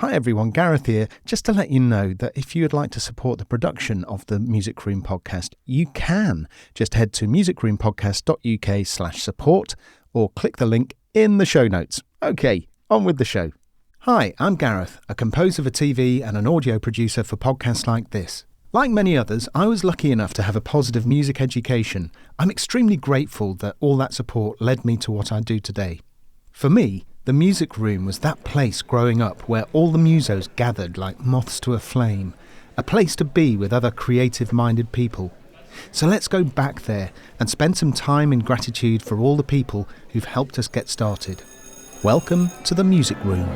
Hi everyone, Gareth here. Just to let you know that if you would like to support the production of the Music Room podcast, you can just head to musicroompodcast.uk/support or click the link in the show notes. Okay, on with the show. Hi, I'm Gareth, a composer for TV and an audio producer for podcasts like this. Like many others, I was lucky enough to have a positive music education. I'm extremely grateful that all that support led me to what I do today. For me, the music room was that place growing up where all the musos gathered like moths to a flame, a place to be with other creative-minded people. So let's go back there and spend some time in gratitude for all the people who've helped us get started. Welcome to the Music Room.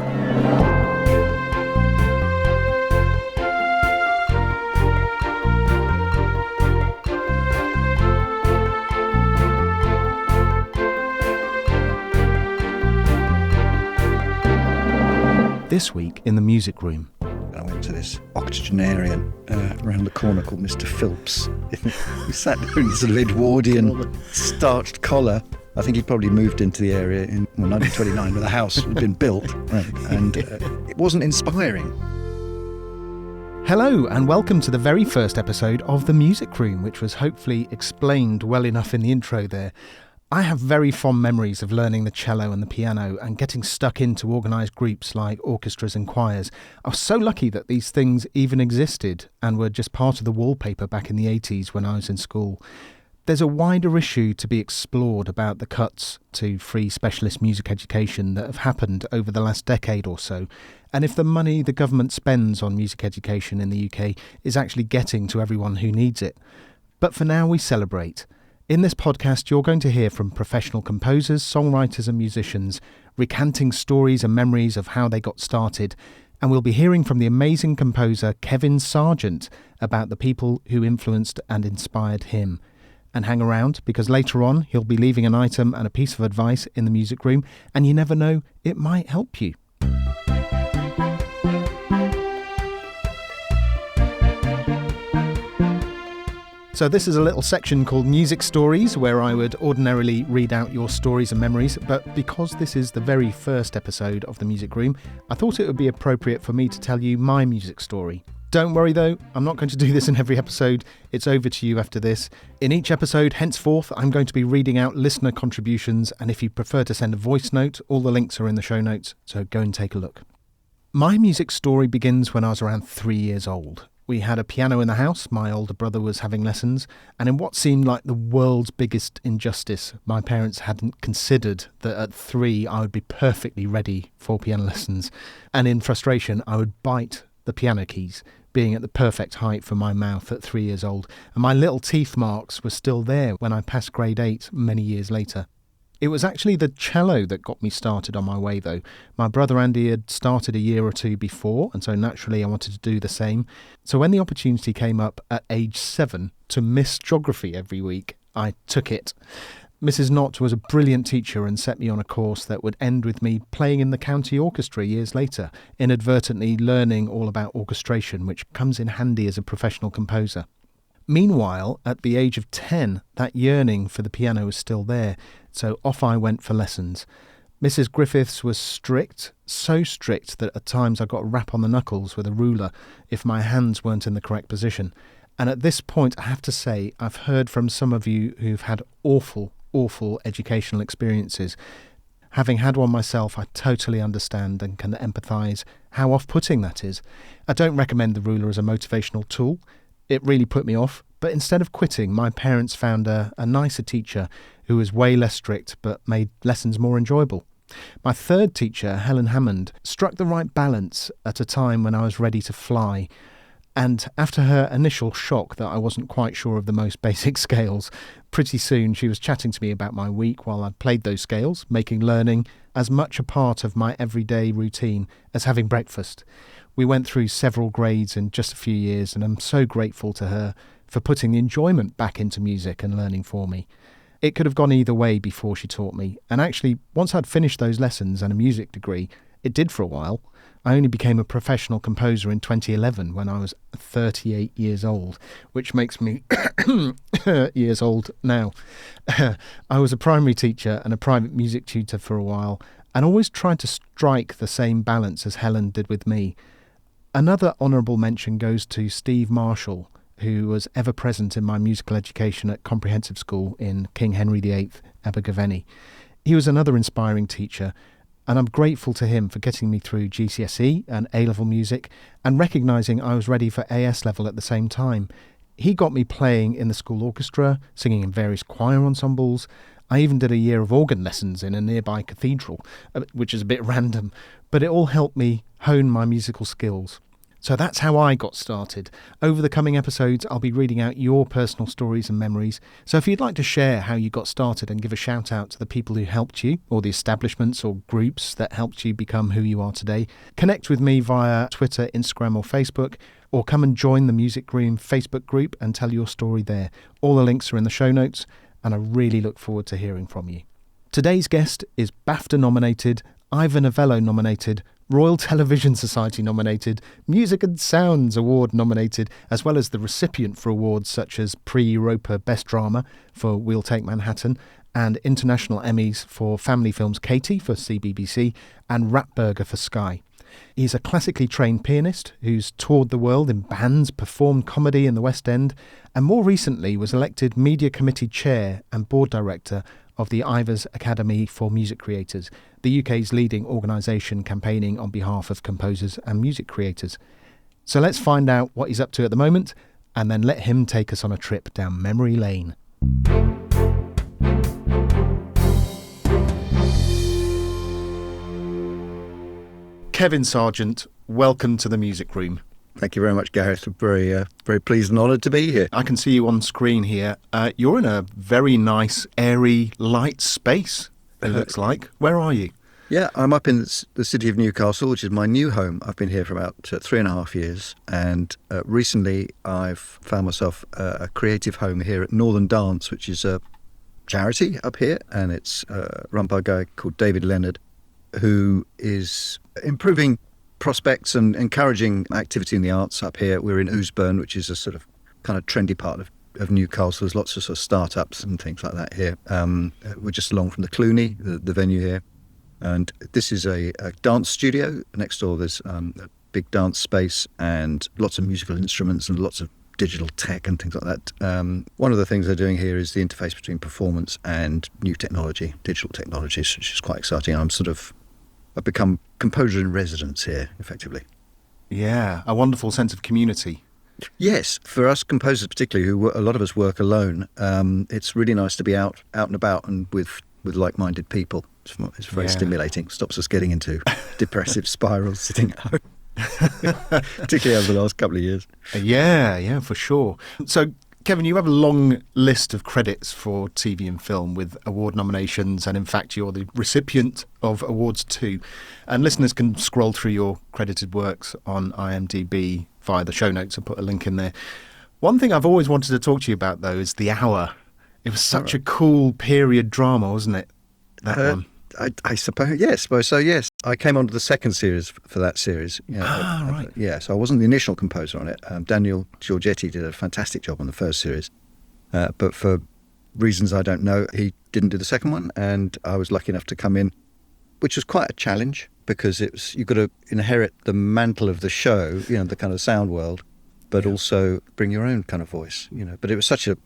This week in the Music Room. I went to this octogenarian around the corner called Mr. Philps. He sat there in his Edwardian starched collar. I think he probably moved into the area in 1929 when the house had been built, and it wasn't inspiring. Hello and welcome to the very first episode of The Music Room, which was hopefully explained well enough in the intro there. I have very fond memories of learning the cello and the piano and getting stuck into organised groups like orchestras and choirs. I was so lucky that these things even existed and were just part of the wallpaper back in the 80s when I was in school. There's a wider issue to be explored about the cuts to free specialist music education that have happened over the last decade or so, and if the money the government spends on music education in the UK is actually getting to everyone who needs it. But for now we celebrate. In this podcast, you're going to hear from professional composers, songwriters and musicians, recanting stories and memories of how they got started, and we'll be hearing from the amazing composer Kevin Sargent about the people who influenced and inspired him. And hang around, because later on he'll be leaving an item and a piece of advice in the music room, and you never know, it might help you. So this is a little section called Music Stories, where I would ordinarily read out your stories and memories, but because this is the very first episode of The Music Room, I thought it would be appropriate for me to tell you my music story. Don't worry though, I'm not going to do this in every episode. It's over to you after this. In each episode, henceforth, I'm going to be reading out listener contributions, and if you prefer to send a voice note, all the links are in the show notes, so go and take a look. My music story begins when I was around 3 years old. We had a piano in the house, my older brother was having lessons, and in what seemed like the world's biggest injustice, my parents hadn't considered that at 3 I would be perfectly ready for piano lessons, and in frustration I would bite the piano keys, being at the perfect height for my mouth at 3 years old, and my little teeth marks were still there when I passed grade 8 many years later. It was actually the cello that got me started on my way though. My brother Andy had started a year or two before, and so naturally I wanted to do the same. So when the opportunity came up at age 7 to miss geography every week, I took it. Mrs. Knott was a brilliant teacher and set me on a course that would end with me playing in the county orchestra years later, inadvertently learning all about orchestration, which comes in handy as a professional composer. Meanwhile, at the age of 10, that yearning for the piano was still there, so off I went for lessons. Mrs. Griffiths was strict, so strict that at times I got a rap on the knuckles with a ruler if my hands weren't in the correct position. And at this point, I have to say, I've heard from some of you who've had awful educational experiences. Having had one myself, I totally understand and can empathise how off-putting that is. I don't recommend the ruler as a motivational tool. It really put me off, but instead of quitting, my parents found a nicer teacher who was way less strict but made lessons more enjoyable. My third teacher, Helen Hammond, struck the right balance at a time when I was ready to fly, and after her initial shock that I wasn't quite sure of the most basic scales, pretty soon she was chatting to me about my week while I played those scales, making learning as much a part of my everyday routine as having breakfast. We went through several grades in just a few years, and I'm so grateful to her for putting the enjoyment back into music and learning for me. It could have gone either way before she taught me, and actually, once I'd finished those lessons and a music degree, it did for a while. I only became a professional composer in 2011 when I was 38 years old, which makes me years old now. I was a primary teacher and a private music tutor for a while, and always tried to strike the same balance as Helen did with me. Another honourable mention goes to Steve Marshall, who was ever present in my musical education at Comprehensive School in King Henry VIII, Abergavenny. He was another inspiring teacher, and I'm grateful to him for getting me through GCSE and A-level music and recognising I was ready for AS level at the same time. He got me playing in the school orchestra, singing in various choir ensembles. I even did a year of organ lessons in a nearby cathedral, which is a bit random, but it all helped me hone my musical skills. So that's how I got started. Over the coming episodes, I'll be reading out your personal stories and memories. So if you'd like to share how you got started and give a shout out to the people who helped you, or the establishments or groups that helped you become who you are today, connect with me via Twitter, Instagram or Facebook, or come and join the Music Room Facebook group and tell your story there. All the links are in the show notes, and I really look forward to hearing from you. Today's guest is BAFTA nominated, Ivor Novello nominated, Royal Television Society nominated, Music and Sounds Award nominated, as well as the recipient for awards such as Prix Europa Best Drama for We'll Take Manhattan, and international Emmys for family films Katie for CBBC and Ratburger for Sky. He's a classically trained pianist who's toured the world in bands, performed comedy in the West End, and more recently was elected Media Committee Chair and Board Director of the Ivors Academy for Music Creators, the UK's leading organisation campaigning on behalf of composers and music creators. So let's find out what he's up to at the moment, and then let him take us on a trip down memory lane. Kevin Sargent, welcome to the Music Room. Thank you very much, Gareth. Very pleased and honoured to be here. I can see you on screen here. You're in a very nice, airy, light space, it looks like. Where are you? Yeah, I'm up in the city of Newcastle, which is my new home. I've been here for about 3.5 years, and recently I've found myself a creative home here at Northern Dance, which is a charity up here, and it's run by a guy called David Leonard, who is improving prospects and encouraging activity in the arts up here. We're in Ousburn, which is a sort of kind of trendy part of Newcastle. There's lots of sort of startups and things like that here. We're just along from the Cluny, the venue here. And this is a dance studio. Next door there's a big dance space and lots of musical instruments and lots of digital tech and things like that. One of the things they're doing here is the interface between performance and new technology, digital technologies, which is quite exciting. I've become composer in residence here, effectively. Yeah, a wonderful sense of community. Yes, for us composers particularly, a lot of us work alone, it's really nice to be out and about and with like-minded people. It's very stimulating. Stops us getting into depressive spirals sitting at home, particularly over the last couple of years. Yeah, for sure. So, Kevin, you have a long list of credits for TV and film with award nominations, and in fact you're the recipient of awards too. And listeners can scroll through your credited works on IMDb via the show notes. I'll put a link in there. One thing I've always wanted to talk to you about, though, is The Hour. It was such a cool period drama, wasn't it, that one? I suppose, yes. So, yes, I came onto the second series for that series. Right. Yeah, so I wasn't the initial composer on it. Daniel Giorgetti did a fantastic job on the first series. But for reasons I don't know, he didn't do the second one. And I was lucky enough to come in, which was quite a challenge because you've got to inherit the mantle of the show, the kind of sound world, but also bring your own kind of voice, But it was such a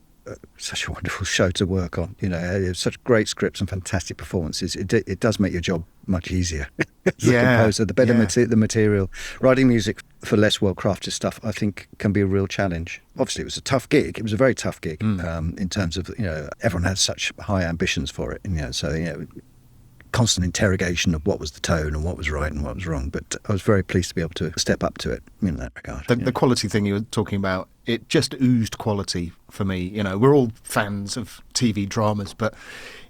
wonderful show to work on. It's such great scripts and fantastic performances. It does make your job much easier as a composer. The better the material. Writing music for less well-crafted stuff, I think, can be a real challenge. Obviously, it was a tough gig. It was a very tough gig in terms of, everyone had such high ambitions for it. Constant interrogation of what was the tone and what was right and what was wrong. But I was very pleased to be able to step up to it in that regard. The quality thing you were talking about, it just oozed quality for me. We're all fans of TV dramas, but,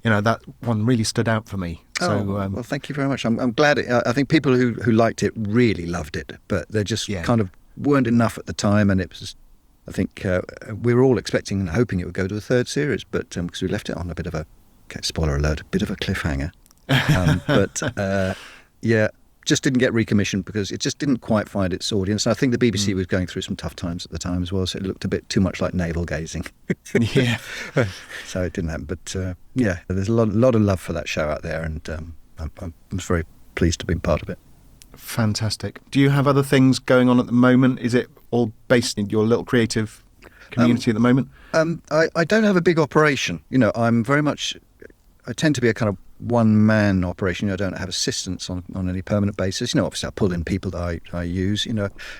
that one really stood out for me. So, well, thank you very much. I'm glad. I think people who liked it really loved it, but they just kind of weren't enough at the time. And it was, I think, we were all expecting and hoping it would go to a third series, but because we left it on a bit of a, spoiler alert, a bit of a cliffhanger. Just didn't get recommissioned because it just didn't quite find its audience. And I think the BBC was going through some tough times at the time as well, so it looked a bit too much like navel gazing. Yeah. So it didn't happen. But there's a lot of love for that show out there, and I was very pleased to be part of it. Fantastic. Do you have other things going on at the moment? Is it all based in your little creative community at the moment? I don't have a big operation. I'm very much, I tend to be a kind of one-man operation. I don't have assistants on any permanent basis. Obviously I pull in people that I use,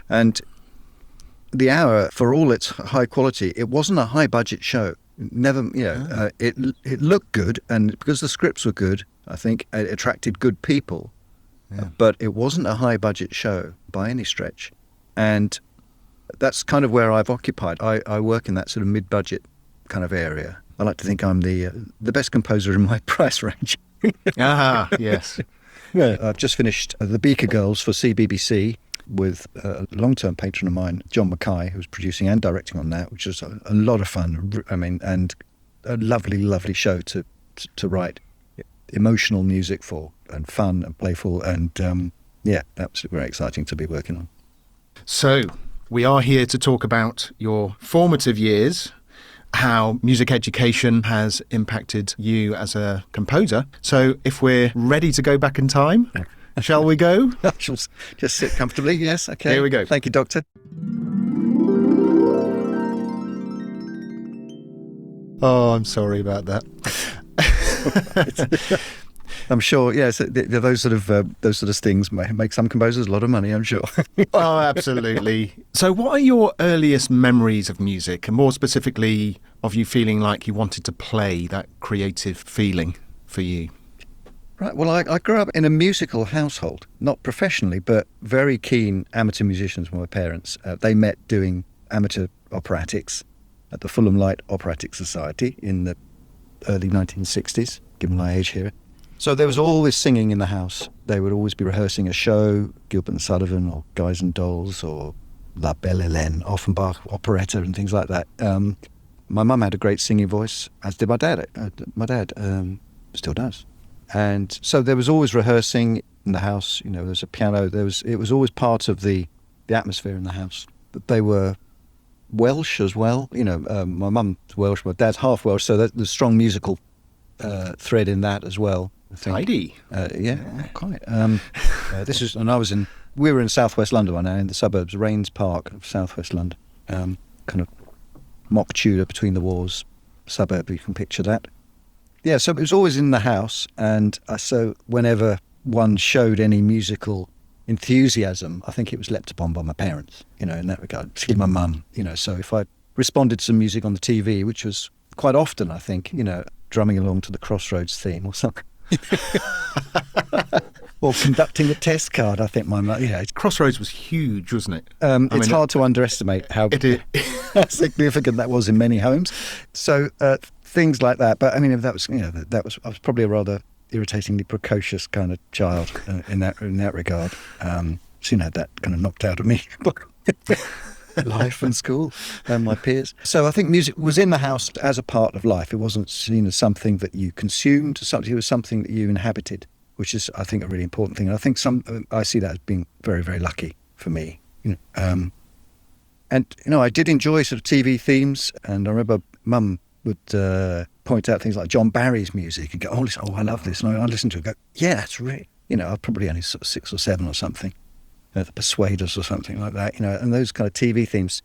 and the Hour, for all its high quality, it wasn't a high-budget show. Never, it looked good, and because the scripts were good, I think it attracted good people. Yeah. But it wasn't a high-budget show by any stretch, and that's kind of where I've occupied. I work in that sort of mid-budget kind of area. I like to think I'm the best composer in my price range. Yes. Yeah, I've just finished The Beaker Girls for CBBC with a long-term patron of mine, John Mackay, who's producing and directing on that, which is a lot of fun. And a lovely, lovely show to write emotional music for, and fun and playful, and absolutely very exciting to be working on. So we are here to talk about your formative years, how music education has impacted you as a composer. So if we're ready to go back in time, shall we go? I shall just sit comfortably. Yes, okay. Here we go. Thank you, Doctor. Oh, I'm sorry about that. I'm sure, yes, those sort of stings make some composers a lot of money, I'm sure. Oh, absolutely. So what are your earliest memories of music, and more specifically of you feeling like you wanted to play, that creative feeling for you? Right, well, I grew up in a musical household, not professionally, but very keen amateur musicians were my parents. They met doing amateur operatics at the Fulham Light Operatic Society in the early 1960s, given my age here. So there was always singing in the house. They would always be rehearsing a show, Gilbert and Sullivan or Guys and Dolls or La Belle Hélène, Offenbach operetta and things like that. My mum had a great singing voice, as did my dad. My dad still does. And so there was always rehearsing in the house. There was a piano. It was always part of the atmosphere in the house. But they were Welsh as well. My mum's Welsh, my dad's half Welsh, so there's a strong musical thread in that as well. Tidy. Quite. We were in southwest London one day, in the suburbs, Rains Park of southwest London, kind of mock Tudor between the wars suburb, you can picture that. Yeah, so it was always in the house, and so whenever one showed any musical enthusiasm, I think it was leapt upon by my parents, in that regard, particularly my mum, so if I responded to some music on the TV, which was quite often, I think, drumming along to the Crossroads theme or something. Or conducting a test card, I think my mum, Crossroads was huge, wasn't it? It's hard to underestimate how significant that was in many homes. So things like that. But I mean, I was probably a rather irritatingly precocious kind of child in that regard. Soon had that kind of knocked out of me. Life and school and my peers. So I think music was in the house as a part of life. It wasn't seen as something that you consumed. It was something that you inhabited, which is, I think, a really important thing. And I think I see that as being very, very lucky for me. And I did enjoy sort of TV themes, and I remember Mum would point out things like John Barry's music and go, "Oh, I love this," and I listened to it and go, "Yeah, that's right." I was probably only sort of 6 or 7 or something. The Persuaders or something like that, and those kind of TV themes,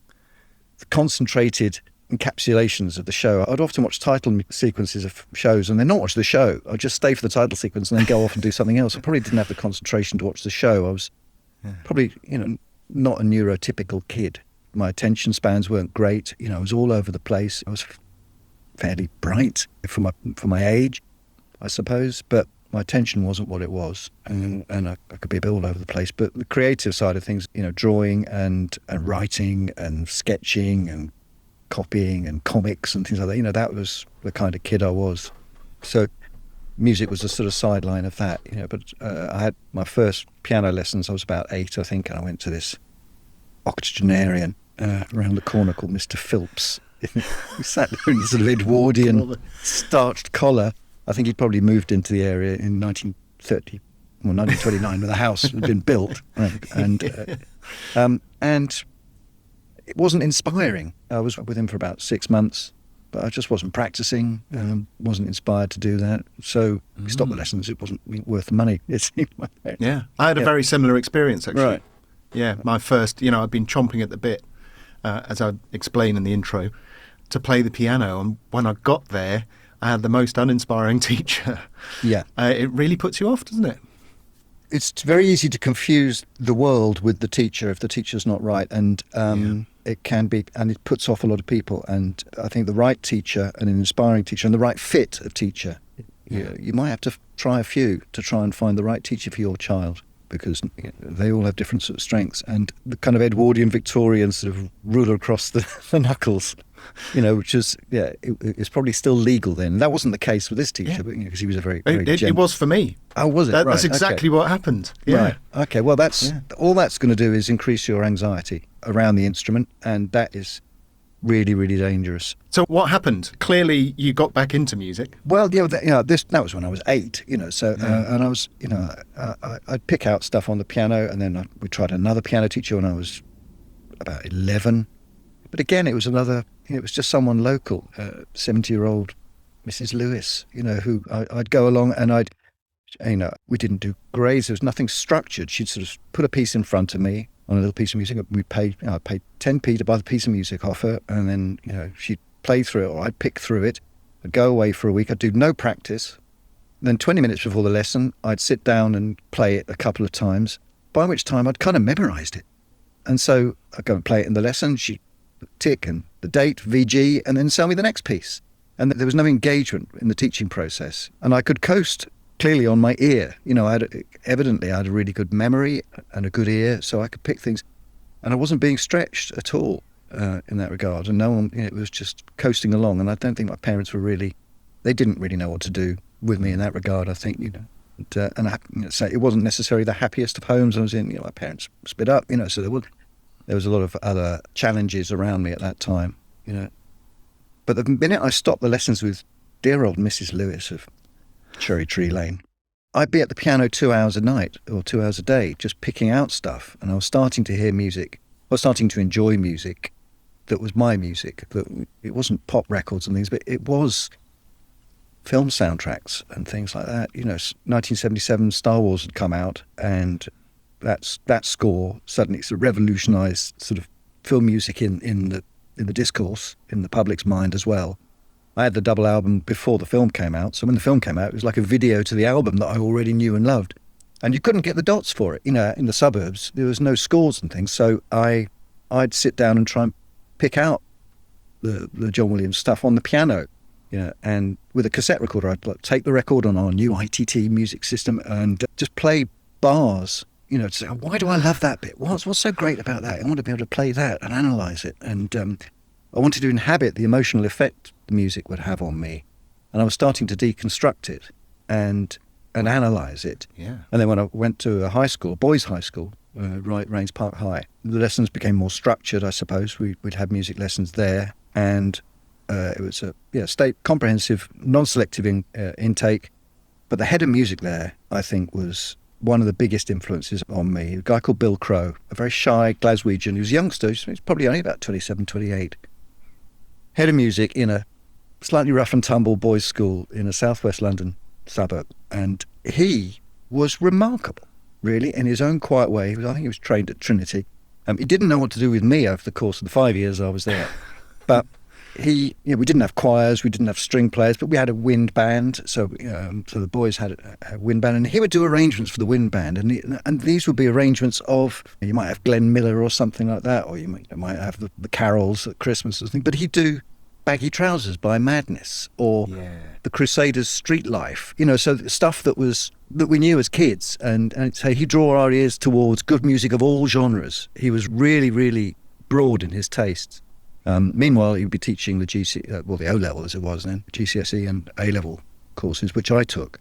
the concentrated encapsulations of the show. I'd often watch title sequences of shows and then not watch the show. I'd just stay for the title sequence and then go off and do something else. I probably didn't have the concentration to watch the show. I was probably, not a neurotypical kid. My attention spans weren't great. I was all over the place. I was fairly bright for my age, I suppose, but my attention wasn't what it was, and I could be a bit all over the place. But the creative side of things, drawing and writing and sketching and copying and comics and things like that, that was the kind of kid I was. So music was a sort of sideline of that, But I had my first piano lessons. I was about 8, I think, and I went to this octogenarian around the corner called Mr. Philps. He sat there in this sort of Edwardian starched collar. I think he'd probably moved into the area in 1929 when the house had been built, and it wasn't inspiring. I was with him for about 6 months, but I just wasn't practicing, wasn't inspired to do that. So we stopped the lessons. It wasn't worth the money. It seemed my parents. Yeah, I had a very similar experience, actually. Right. Yeah, my first, I'd been chomping at the bit, as I explained in the intro, to play the piano. And when I got there, I had the most uninspiring teacher. Yeah. It really puts you off, doesn't it? It's very easy to confuse the world with the teacher if the teacher's not right. And it can be, and it puts off a lot of people. And I think the right teacher and an inspiring teacher and the right fit of teacher, you might have to try a few to try and find the right teacher for your child, because they all have different sort of strengths. And the kind of Edwardian Victorian sort of ruler across the knuckles, which is, it's probably still legal then. That wasn't the case with this teacher, but because he was a very it was for me. Oh, was it? That's exactly what happened. Yeah. Right. Okay. Well, all that's going to do is increase your anxiety around the instrument, and that is really, really dangerous. So what happened? Clearly, you got back into music. Well, that was when I was 8. So and I was, I'd pick out stuff on the piano, and then we tried another piano teacher when I was about 11. But again, it was another. It was just someone local, 70-year-old Mrs. Lewis. Who I'd go along and we didn't do grades. There was nothing structured. She'd sort of put a piece in front of me on a little piece of music. I paid 10p to buy the piece of music off her, and then she'd play through it, or I'd pick through it. I'd go away for a week. I'd do no practice. Then 20 minutes before the lesson, I'd sit down and play it a couple of times, by which time I'd kind of memorised it. And so I'd go and play it in the lesson. She'd tick and the date, VG, and then sell me the next piece. And there was no engagement in the teaching process. And I could coast clearly on my ear. I had a really good memory and a good ear, so I could pick things. And I wasn't being stretched at all in that regard. And no one, it was just coasting along. And I don't think my parents they didn't really know what to do with me in that regard, I think, so it wasn't necessarily the happiest of homes I was in. My parents split up, so there was a lot of other challenges around me at that time, But the minute I stopped the lessons with dear old Mrs. Lewis of Cherry Tree Lane, I'd be at the piano 2 hours a night or 2 hours a day just picking out stuff, and I was starting to hear music. I was starting to enjoy music that was my music. That it wasn't pop records and things, but it was film soundtracks and things like that. 1977 Star Wars had come out, and that score suddenly sort of revolutionised sort of film music in the discourse, in the public's mind as well. I had the double album before the film came out, so when the film came out, it was like a video to the album that I already knew and loved. And you couldn't get the dots for it. In the suburbs, there was no scores and things, so I'd sit down and try and pick out the John Williams stuff on the piano. And with a cassette recorder, I'd take the record on our new ITT music system and just play bars, to say, why do I love that bit? What's so great about that? I want to be able to play that and analyse it. And I wanted to inhabit the emotional effect the music would have on me. And I was starting to deconstruct it and analyse it. Yeah. And then when I went to a high school, boys' high school, Rains Park High, the lessons became more structured, I suppose. We'd have music lessons there. And it was a state comprehensive, non-selective intake. But the head of music there, I think, was one of the biggest influences on me. A guy called Bill Crow, a very shy Glaswegian. He was a youngster. He was probably only about 27, 28. Head of music in a slightly rough and tumble boys' school in a southwest London suburb. And he was remarkable, really, in his own quiet way. I think he was trained at Trinity. He didn't know what to do with me over the course of the 5 years I was there. But we didn't have choirs, we didn't have string players, but we had a wind band. So the boys had a wind band, and he would do arrangements for the wind band. And these would be arrangements of, you might have Glenn Miller or something like that, or you might have the carols at Christmas or something. But he'd do Baggy Trousers by Madness, or the Crusaders' Street Life. So stuff that we knew as kids, and so he'd draw our ears towards good music of all genres. He was really, really broad in his tastes. Meanwhile, he would be teaching the the O-level as it was then, GCSE and A-level courses, which I took,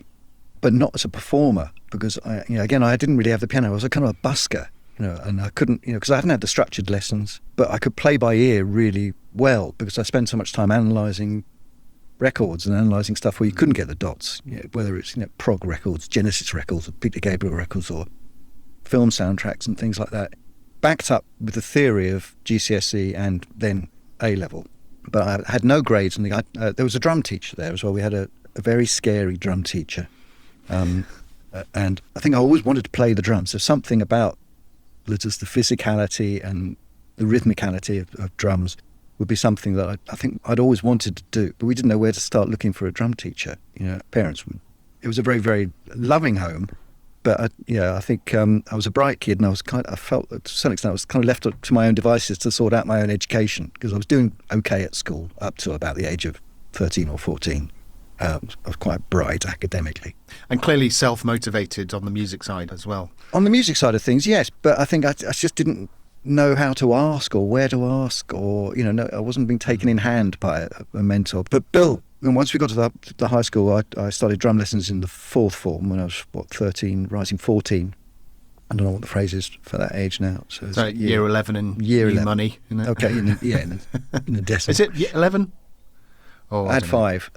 but not as a performer, because I didn't really have the piano. I was a kind of a busker, and I couldn't, because I hadn't had the structured lessons, but I could play by ear really well because I spent so much time analysing records and analysing stuff where you couldn't get the dots, whether it's prog records, Genesis records, or Peter Gabriel records, or film soundtracks and things like that, backed up with the theory of GCSE and then A-level. but I had no grades. And there was a drum teacher there as well. We had a very scary drum teacher. And I think I always wanted to play the drums. There's something about just the physicality and the rhythmicality of drums would be something that I think I'd always wanted to do. But we didn't know where to start looking for a drum teacher. Parents would. It was a very, very loving home. But I think I was a bright kid, and I felt to some extent I was kind of left to my own devices to sort out my own education, because I was doing okay at school up to about the age of 13 or 14. I was quite bright academically. And clearly self-motivated on the music side as well. On the music side of things, yes, but I think I just didn't know how to ask or where to ask, or I wasn't being taken in hand by a mentor. But Bill. And once we got to the high school, I started drum lessons in the fourth form when I was, 13, rising 14. I don't know what the phrase is for that age now. So year 11 in year 11. Money. Isn't it? Okay, in the decimal. Is it 11? Oh, I had 5.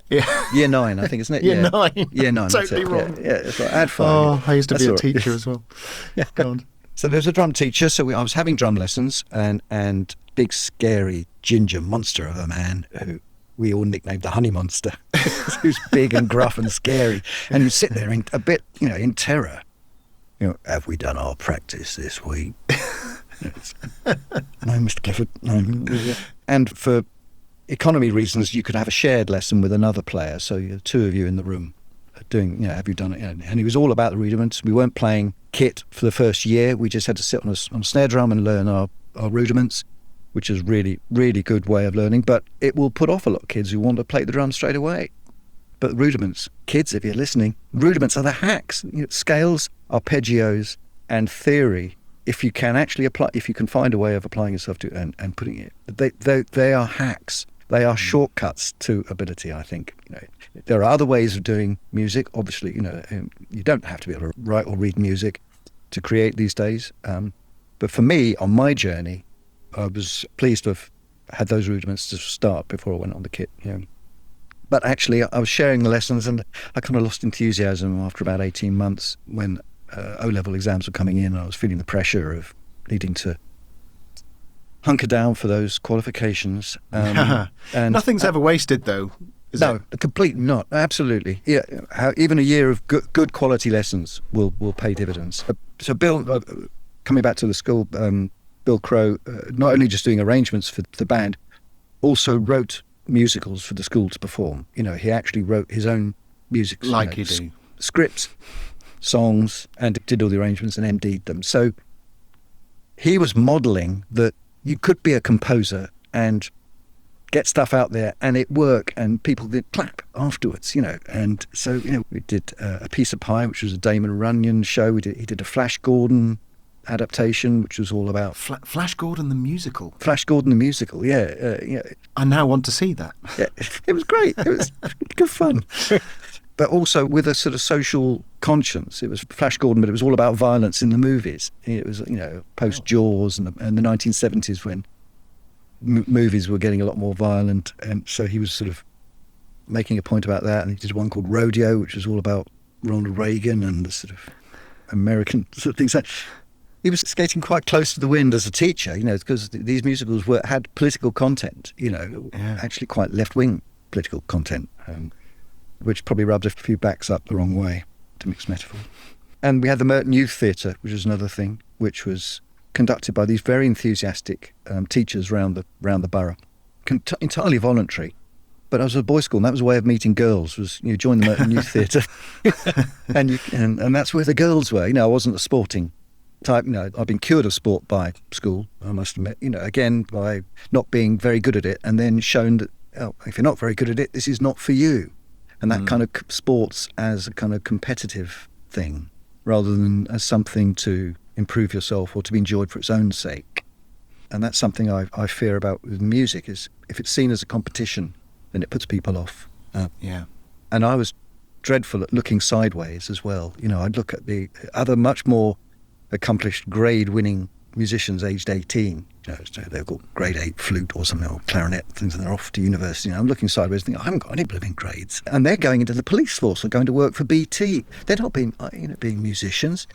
Year 9, I think, isn't it? Year 9. Year 9. Totally wrong. Yeah, it's like, I had 5. Oh, I used to be a teacher as well. Yeah. Go on. So there's a drum teacher, so I was having drum lessons, and big, scary, ginger monster of a man who we all nicknamed the Honey Monster. He was big and gruff and scary. And you'd sit there in terror. Have we done our practice this week? No, Mr. Clifford, no. And for economy reasons, you could have a shared lesson with another player. So the two of you in the room doing, have you done it? And he was all about the rudiments. We weren't playing kit for the first year. We just had to sit on a snare drum and learn our rudiments, which is really, really good way of learning. But it will put off a lot of kids who want to play the drums straight away. But rudiments, kids, if you're listening, rudiments are the hacks. Scales, arpeggios, and theory. If you can actually apply, if you can find a way of applying yourself to and putting it, they are hacks. They are shortcuts to ability, I think. There are other ways of doing music. Obviously, you don't have to be able to write or read music to create these days. But for me, on my journey, I was pleased to have had those rudiments to start before I went on the kit. But actually, I was sharing the lessons, and I kind of lost enthusiasm after about 18 months when O-level exams were coming in. And I was feeling the pressure of needing to hunker down for those qualifications. And nothing's ever wasted, though. No, completely not. Absolutely. Yeah. Even a year of good quality lessons will pay dividends. So Bill, coming back to the school, Bill Crow, not only just doing arrangements for the band, also wrote musicals for the school to perform. He actually wrote his own music, like you do, scripts, songs, and did all the arrangements and MD'd them. So he was modelling that you could be a composer and get stuff out there and it work, and people did clap afterwards, And so, we did A Piece of Pie, which was a Damon Runyon show. He did a Flash Gordon adaptation, which was all about Flash Gordon the musical. Flash Gordon the musical, yeah. I now want to see that. Yeah, it was great. It was good fun. But also with a sort of social conscience. It was Flash Gordon, but it was all about violence in the movies. It was, post Jaws and the 1970s when movies were getting a lot more violent, and so he was sort of making a point about that. And he did one called Rodeo, which was all about Ronald Reagan and the sort of American sort of things. He was skating quite close to the wind as a teacher, because these musicals had political content, actually quite left-wing political content, which probably rubbed a few backs up the wrong way, to mix metaphor. And we had the Merton Youth Theatre, which was another thing, which was conducted by these very enthusiastic teachers around the borough, entirely voluntary. But I was at a boys' school, and that was a way of meeting girls. Was join the Merton Youth Theatre, and that's where the girls were. I wasn't a sporting type. I've been cured of sport by school, I must admit. Again by not being very good at it, and then shown that if you're not very good at it, this is not for you. And that kind of sports as a kind of competitive thing, rather than as something to improve yourself or to be enjoyed for its own sake. And that's something I fear about with music, is if it's seen as a competition, then it puts people off. And I was dreadful at looking sideways as well. I'd look at the other much more accomplished grade-winning musicians aged 18. So they've got grade 8 flute or something, or clarinet, things, and they're off to university. I'm looking sideways thinking, I haven't got any blooming grades. And they're going into the police force or going to work for BT. They're not being musicians.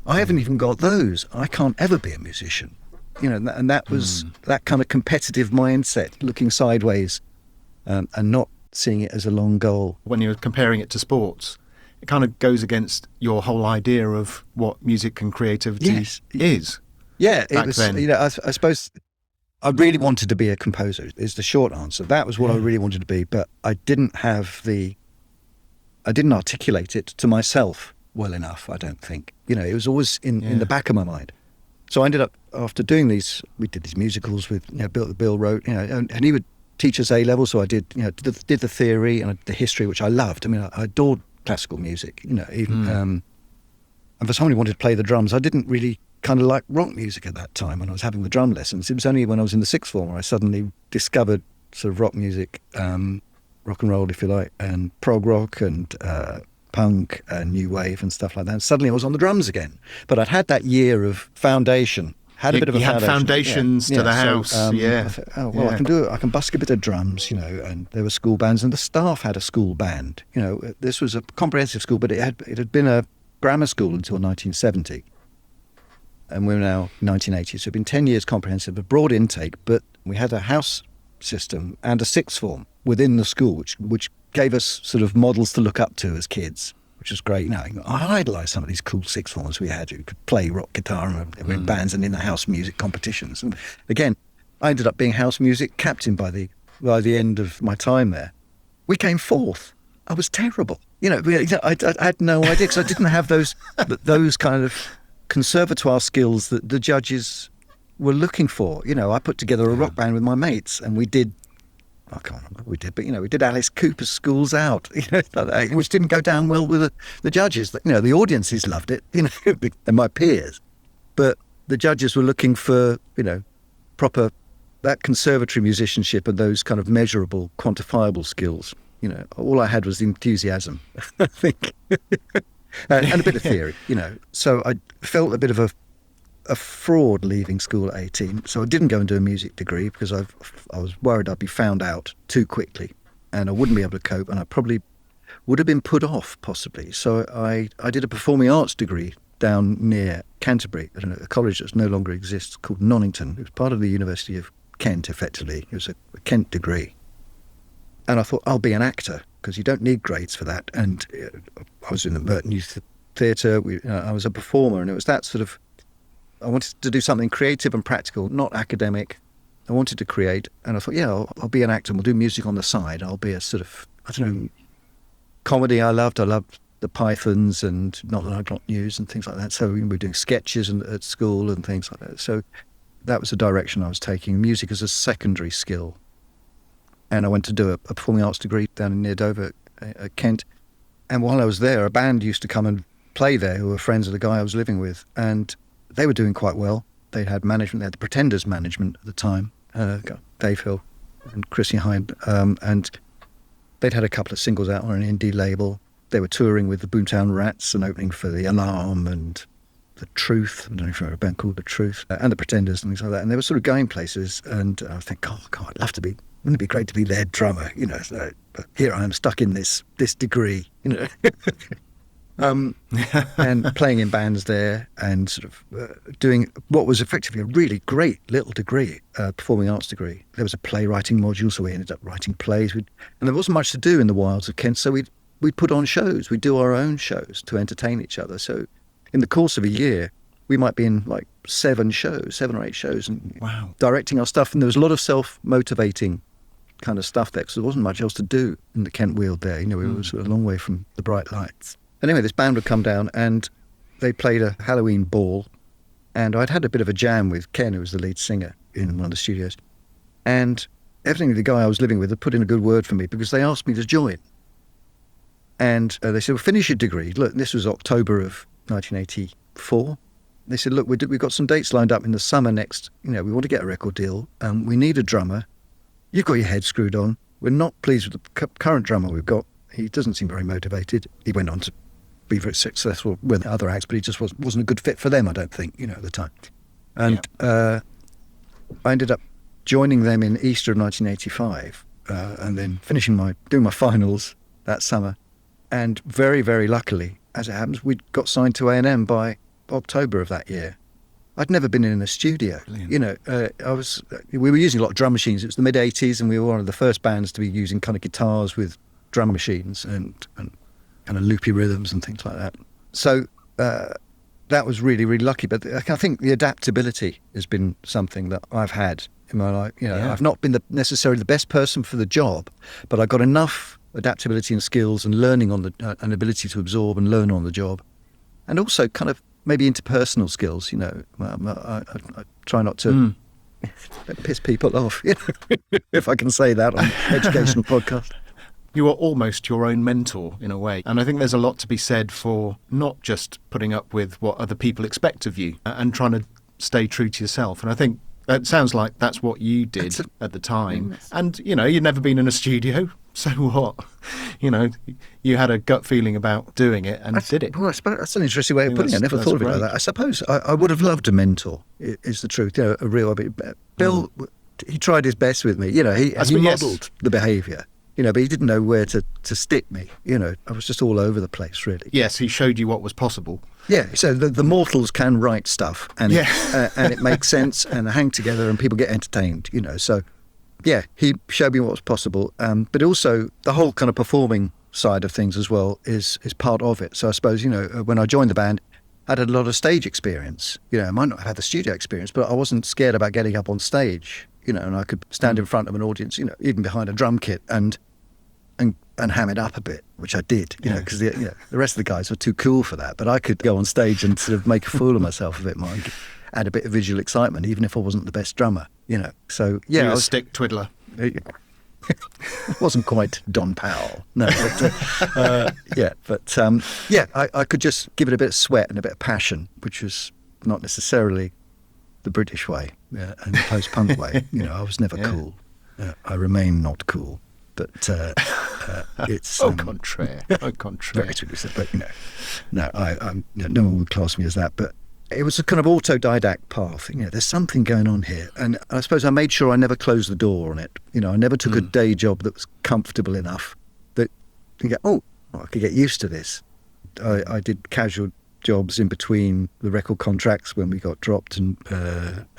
I haven't even got those. I can't ever be a musician. and that was that kind of competitive mindset, looking sideways, and not seeing it as a long goal. When you're comparing it to sports, it kind of goes against your whole idea of what music and creativity is. Yeah, back it was. then. I suppose I really wanted to be a composer. Is the short answer. That was what I really wanted to be, but I didn't articulate it to myself well enough. I don't think. It was always in the back of my mind. So I ended up, after doing these, we did these musicals with Bill wrote, and he would teach us A level. So I did did the theory and the history, which I loved. I mean, I adored classical music. Even and for someone who wanted to play the drums, I didn't really kind of like rock music at that time when I was having the drum lessons. It was only when I was in the sixth form where I suddenly discovered sort of rock music, rock and roll, if you like, and prog rock and punk and new wave and stuff like that. And suddenly I was on the drums again. But I'd had that year of foundation. Had a bit of a foundation. Foundations to the house. I thought, I can do it. I can busk a bit of drums, and there were school bands, and the staff had a school band. This was a comprehensive school, but it had been a grammar school until 1970. And we're now 1980, so it's been 10 years comprehensive, a broad intake, but we had a house system and a sixth form within the school, which gave us sort of models to look up to as kids, which was great. I idolised some of these cool sixth forms we had who could play rock guitar and were in bands and in the house music competitions. And again, I ended up being house music captain by the end of my time there. We came fourth. I was terrible. I had no idea because I didn't have those kind of conservatoire skills that the judges were looking for. I put together a rock band with my mates, and we did. I can't remember what we did, but we did Alice Cooper's Schools Out, which didn't go down well with the judges. The audiences loved it, and my peers, but the judges were looking for proper that conservatory musicianship and those kind of measurable, quantifiable skills. All I had was the enthusiasm, I think, and a bit of theory. So I felt a bit of a fraud leaving school at 18, so I didn't go and do a music degree because I was worried I'd be found out too quickly and I wouldn't be able to cope, and I probably would have been put off possibly. So I did a performing arts degree down near Canterbury at a college that no longer exists called Nonnington. It was part of the University of Kent, effectively. It was a Kent degree, and I thought I'll be an actor because you don't need grades for that. And I was in the Merton Youth Theatre. I was a performer, and it was that sort of. I wanted to do something creative and practical, not academic. I wanted to create, and I thought, I'll be an actor and we'll do music on the side. I'll be a sort of, comedy I loved. I loved the Pythons and Not That I Got News and things like that. So we were doing sketches at school and things like that. So that was the direction I was taking, music as a secondary skill. And I went to do a performing arts degree down near Dover at Kent. And while I was there, a band used to come and play there who were friends of the guy I was living with. And they were doing quite well. They had management. They had the Pretenders management at the time, Dave Hill and Chrissy Hind, and they'd had a couple of singles out on an indie label. They were touring with the Boomtown Rats and opening for The Alarm and The Truth. I don't know if you remember a band called The Truth, and the Pretenders and things like that. And they were sort of going places. And I think, God, I'd love to be. Wouldn't it be great to be their drummer? So, but here I am stuck in this degree. And playing in bands there and sort of doing what was effectively a really great little degree, performing arts degree. There was a playwriting module, so we ended up writing plays. And there wasn't much to do in the wilds of Kent, so we'd put on shows. We'd do our own shows to entertain each other. So in the course of a year, we might be in like 7 or 8 shows and directing our stuff. And there was a lot of self-motivating kind of stuff there because there wasn't much else to do in the Kent Weald there. We were sort of a long way from the bright lights. Anyway, this band would come down and they played a Halloween ball, and I'd had a bit of a jam with Ken, who was the lead singer in one of the studios, and evidently the guy I was living with had put in a good word for me because they asked me to join. And they said, well, finish your degree. Look, this was October of 1984. They said, look, we've got some dates lined up in the summer next. We want to get a record deal. We need a drummer. You've got your head screwed on. We're not pleased with the current drummer we've got. He doesn't seem very motivated. He went on to be very successful with other acts, but he just wasn't a good fit for them, I don't think, at the time. And I ended up joining them in Easter of 1985 and then doing my finals that summer. And very, very luckily, as it happens, we got signed to A&M by October of that year. I'd never been in a studio. Brilliant. You know, we were using a lot of drum machines. It was the mid '80s, and we were one of the first bands to be using kind of guitars with drum machines and kind of loopy rhythms and things like that. So that was really, really lucky. But I think the adaptability has been something that I've had in my life. You know, I've not been necessarily the best person for the job, but I got enough adaptability and skills and learning on an ability to absorb and learn on the job, and also kind of maybe interpersonal skills. You know, I try not to piss people off, you know, if I can say that on an educational podcast. You are almost your own mentor in a way. And I think there's a lot to be said for not just putting up with what other people expect of you and trying to stay true to yourself. And I think it sounds like that's what you did at the time. And, you know, you'd never been in a studio. So what? You know, you had a gut feeling about doing it and did it. Well, I suppose that's an interesting way of putting it. I never thought of it like that. I suppose I would have loved a mentor, is the truth. You know, a real... Bill, he tried his best with me. You know, he modelled the behaviour. You know, but he didn't know where to stick me. You know, I was just all over the place, really. Yes, he showed you what was possible. Yeah, so the mortals can write stuff, and and it makes sense, and hang together, and people get entertained. You know, so yeah, he showed me what was possible. But also the whole kind of performing side of things as well is part of it. So I suppose, you know, when I joined the band, I had a lot of stage experience. You know, I might not have had the studio experience, but I wasn't scared about getting up on stage. You know, and I could stand in front of an audience, you know, even behind a drum kit and ham it up a bit, which I did, you know, because the rest of the guys were too cool for that. But I could go on stage and sort of make a fool of myself a bit more, and add a bit of visual excitement, even if I wasn't the best drummer, you know. So, yeah. You were a stick twiddler. Wasn't quite Don Powell, no. But, I could just give it a bit of sweat and a bit of passion, which was not necessarily the British way and the post-punk way. You know, I was never cool. I remain not cool. But it's... Au contraire. But, you know, no one would class me as that. But it was a kind of autodidact path. You know, there's something going on here. And I suppose I made sure I never closed the door on it. You know, I never took a day job that was comfortable enough that you go, I could get used to this. I did casual jobs in between the record contracts when we got dropped and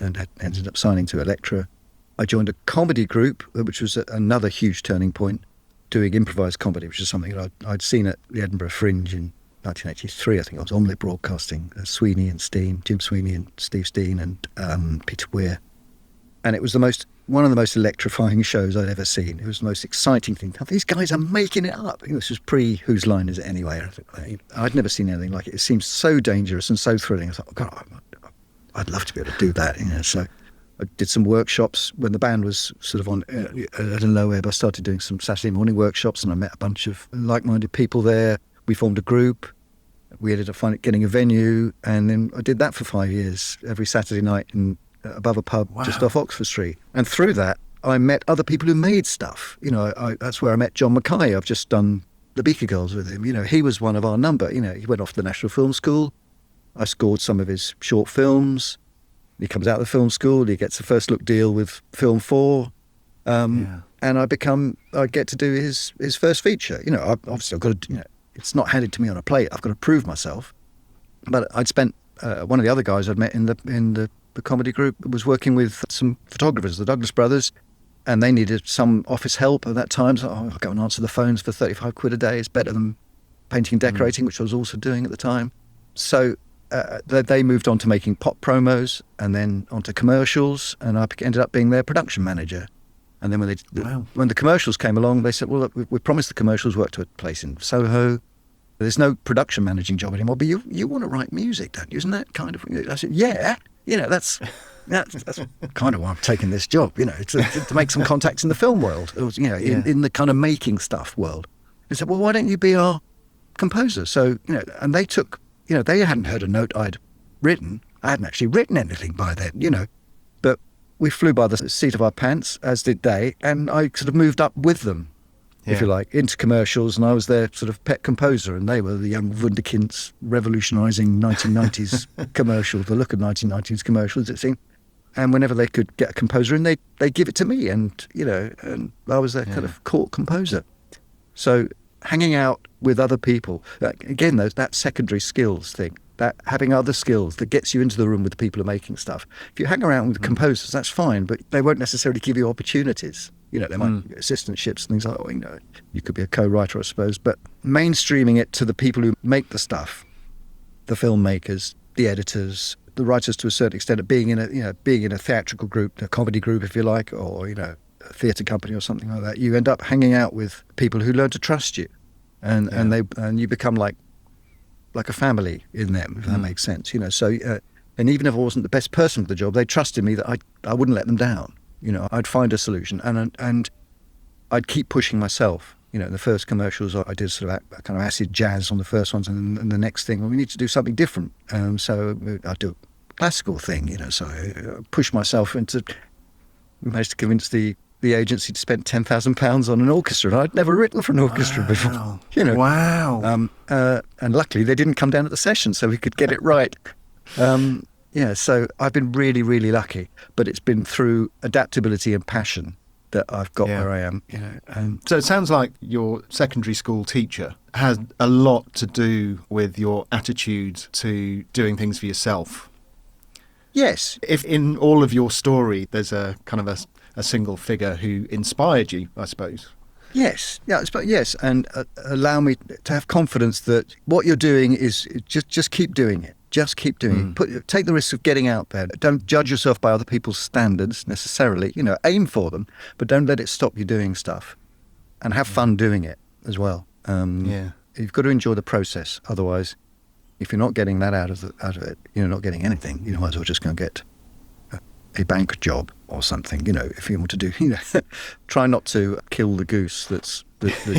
ended up signing to Elektra. I joined a comedy group, which was another huge turning point, doing improvised comedy, which is something that I'd seen at the Edinburgh Fringe in 1983. I think I was on broadcasting, Sweeney and Steen, Jim Sweeney and Steve Steen and Peter Weir. And it was one of the most electrifying shows I'd ever seen. It was the most exciting thing. These guys are making it up. This was pre Whose Line Is It Anyway? I'd never seen anything like it. It seemed so dangerous and so thrilling. I thought, oh, God, I'd love to be able to do that. You know, so I did some workshops when the band was sort of on at a low ebb. I started doing some Saturday morning workshops, and I met a bunch of like-minded people there. We formed a group. We ended up getting a venue, and then I did that for 5 years, every Saturday night above a pub just off Oxford Street. And through that, I met other people who made stuff. You know, that's where I met John Mackay. I've just done the Beaker Girls with him. You know, he was one of our number. You know, he went off to the National Film School. I scored some of his short films. He comes out of the film school. He gets a first look deal with Film 4. And I get to do his first feature. You know, I've got to, you know, it's not handed to me on a plate. I've got to prove myself. But I'd spent, one of the other guys I'd met in the comedy group was working with some photographers, the Douglas brothers, and they needed some office help at that time. So I'll go and answer the phones for 35 quid a day. It's better than painting and decorating, which I was also doing at the time. So they moved on to making pop promos and then onto commercials, and I ended up being their production manager. And then when the commercials came along, they said, well, look, we promised the commercials work to a place in Soho. There's no production managing job anymore, but you want to write music, don't you? Isn't that kind of... I said, yeah. You know, that's kind of why I'm taking this job, you know, to make some contacts in the film world, you know, in the kind of making stuff world. They said, well, why don't you be our composer? So, you know, and they took, you know, they hadn't heard a note I'd written. I hadn't actually written anything by then, you know, but we flew by the seat of our pants, as did they, and I sort of moved up with them, if you like, into commercials, and I was their sort of pet composer, and they were the young wunderkinds revolutionising 1990s commercials, the look of 1990s commercials, it seemed. And whenever they could get a composer in, they'd give it to me, and, you know, and I was their kind of court composer. So hanging out with other people, again, that secondary skills thing, that having other skills that gets you into the room with the people who are making stuff. If you hang around with composers, that's fine, but they won't necessarily give you opportunities. They might get assistantships and things like that. You could be a co-writer, I suppose, but mainstreaming it to the people who make the stuff, the filmmakers, the editors, the writers to a certain extent, of being in a theatrical group, a comedy group, if you like, or a theatre company or something like that. You end up hanging out with people who learn to trust you, and you become like a family in them, if that makes sense. So and even if I wasn't the best person for the job, they trusted me that I wouldn't let them down. I'd find a solution, and I'd keep pushing myself. The first commercials I did sort of kind of acid jazz on the first ones, and the next thing, we need to do something different. So I'd do a classical thing, so I pushed myself into. We managed to convince the agency to spend £10,000 on an orchestra, and I'd never written for an orchestra before. Wow. And luckily they didn't come down at the session, so we could get it right. So I've been really, really lucky, but it's been through adaptability and passion that I've got where I am. So it sounds like your secondary school teacher has a lot to do with your attitude to doing things for yourself. Yes. If in all of your story there's a kind of a single figure who inspired you, I suppose. Yes, yes, and allow me to have confidence that what you're doing is just keep doing it. Just keep doing it. Take the risk of getting out there. Don't judge yourself by other people's standards necessarily. Aim for them, but don't let it stop you doing stuff. And have fun doing it as well. You've got to enjoy the process. Otherwise, if you're not getting that out of it, you're not getting anything. You might as well just go and get a bank job or something. If you want to do, try not to kill the goose that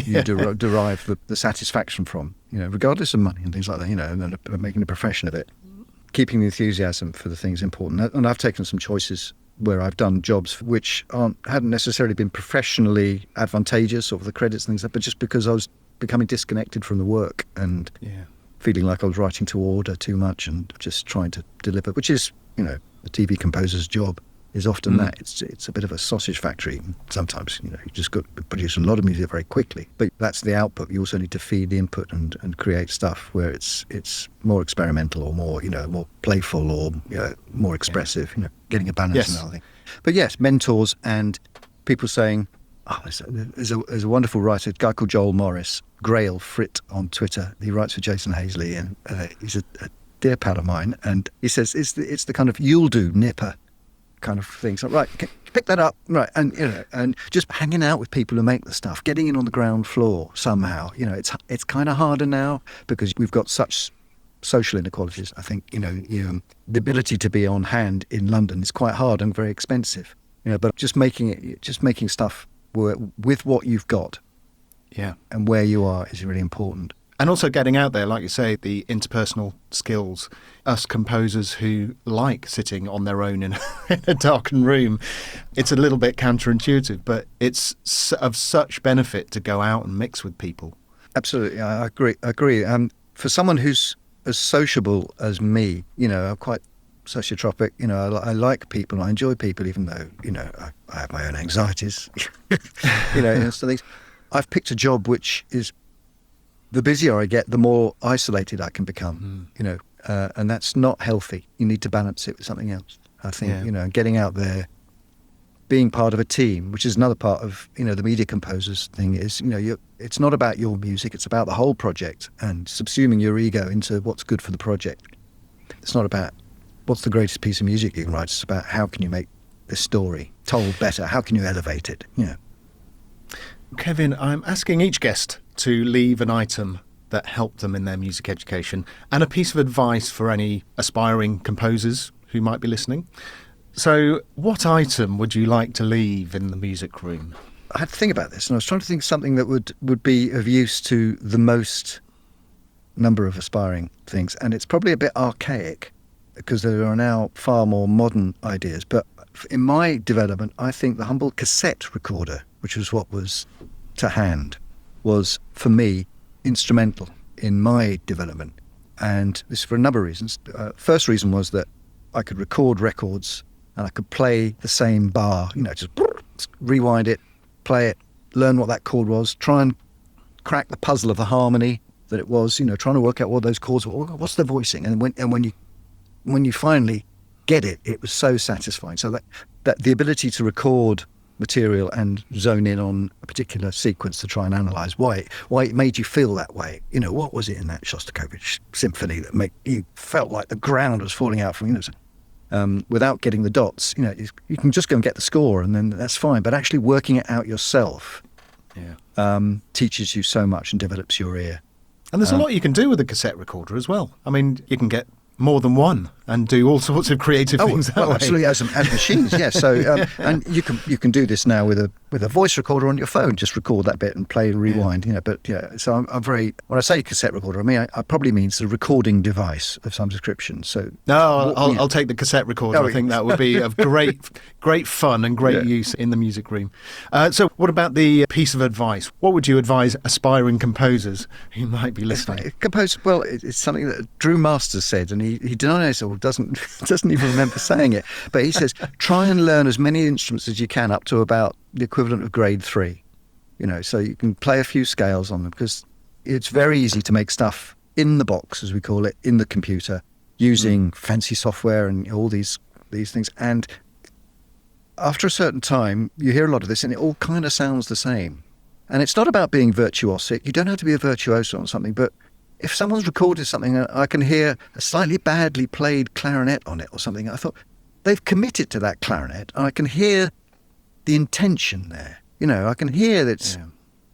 you derive the satisfaction from. Regardless of money and things like that. And making a profession of it, keeping the enthusiasm for the things important. And I've taken some choices where I've done jobs which hadn't necessarily been professionally advantageous or for the credits and things like that, but just because I was becoming disconnected from the work and feeling like I was writing to order too much and just trying to deliver, which is, the TV composer's job is often that. It's a bit of a sausage factory. Sometimes, you just got to produce a lot of music very quickly. But that's the output. You also need to feed the input and create stuff where it's more experimental or more, more playful or more expressive, getting a balance and everything. But yes, mentors and people saying, there's a wonderful writer, a guy called Joel Morris, Grail Frit on Twitter. He writes for Jason Hazley, and he's a dear pal of mine. And he says it's the kind of you'll do nipper kind of thing. So right, pick that up, right, and and just hanging out with people who make the stuff, getting in on the ground floor somehow. It's kind of harder now because we've got such social inequalities. I think the ability to be on hand in London is quite hard and very expensive. But just making stuff with what you've got, and where you are is really important. And also getting out there, like you say, the interpersonal skills. Us composers who like sitting on their own in a darkened room, it's a little bit counterintuitive, but it's of such benefit to go out and mix with people. Absolutely, I agree. For someone who's as sociable as me, I'm quite sociotropic. I like people, I enjoy people, even though I have my own anxieties. So things. I've picked a job which is, the busier I get, the more isolated I can become. And that's not healthy. You need to balance it with something else. I think getting out there, being part of a team, which is another part of the media composers thing, is it's not about your music, it's about the whole project and subsuming your ego into what's good for the project. It's not about what's the greatest piece of music you can write. It's about how can you make this story told better, how can you elevate it. Kevin, I'm asking each guest to leave an item that helped them in their music education and a piece of advice for any aspiring composers who might be listening. So what item would you like to leave in the music room? I had to think about this, and I was trying to think of something that would be of use to the most number of aspiring things. And it's probably a bit archaic because there are now far more modern ideas. But in my development, I think the humble cassette recorder, which was what was to hand, was, for me, instrumental in my development. And this is for a number of reasons. First reason was that I could record records and I could play the same bar, just rewind it, play it, learn what that chord was, try and crack the puzzle of the harmony, that it was, trying to work out what those chords were, what's the voicing, and when you finally get it, it was so satisfying. So that the ability to record material and zone in on a particular sequence to try and analyse why it made you feel that way. What was it in that Shostakovich symphony that made you felt like the ground was falling out from without getting the dots. You can just go and get the score and then that's fine. But actually working it out yourself teaches you so much and develops your ear. And there's a lot you can do with a cassette recorder as well. I mean, you can get more than one and do all sorts of creative things that way. Absolutely, as machines, yes. So and you can do this now with a voice recorder on your phone. Just record that bit and play and rewind. So I'm very, when I say cassette recorder, I mean I probably means the recording device of some description. So I'll take the cassette recorder. I think that would be of great fun and great use in the music room. So what about the piece of advice? What would you advise aspiring composers who might be listening? Well, it's something that Drew Masters said, and he denies or doesn't even remember saying it, but he says try and learn as many instruments as you can up to about the equivalent of grade 3, so you can play a few scales on them, because it's very easy to make stuff in the box, as we call it, in the computer, using fancy software and all these things. And after a certain time, you hear a lot of this and it all kind of sounds the same. And it's not about being virtuosic. You don't have to be a virtuoso on something, but if someone's recorded something and I can hear a slightly badly played clarinet on it or something, I thought, they've committed to that clarinet, and I can hear the intention there. I can hear that it's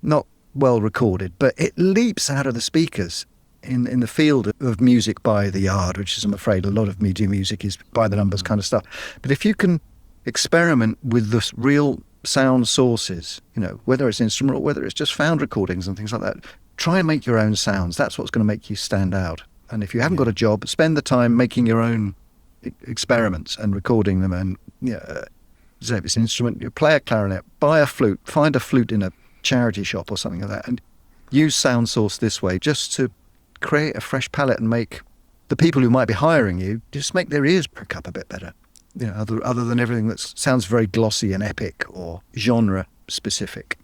not well recorded, but it leaps out of the speakers in the field of music by the yard, which is, I'm afraid, a lot of media music is by the numbers kind of stuff. But if you can experiment with the real sound sources, whether it's instrumental or whether it's just found recordings and things like that, try and make your own sounds. That's what's going to make you stand out. And if you haven't got a job, spend the time making your own experiments and recording them. And so if it's an instrument, you play a clarinet, buy a flute, find a flute in a charity shop or something like that, and use sound source this way just to create a fresh palette and make the people who might be hiring you just make their ears prick up a bit better. Other than everything that sounds very glossy and epic or genre specific.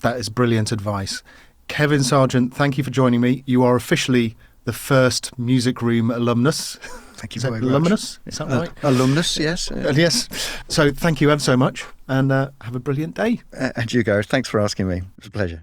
That is brilliant advice. Kevin Sargent, thank you for joining me. You are officially the first Music Room alumnus. Thank you very much. Alumnus? Is that right? Alumnus, yes. Yes. So thank you ever so much, and have a brilliant day. And you, Gareth. Thanks for asking me. It was a pleasure.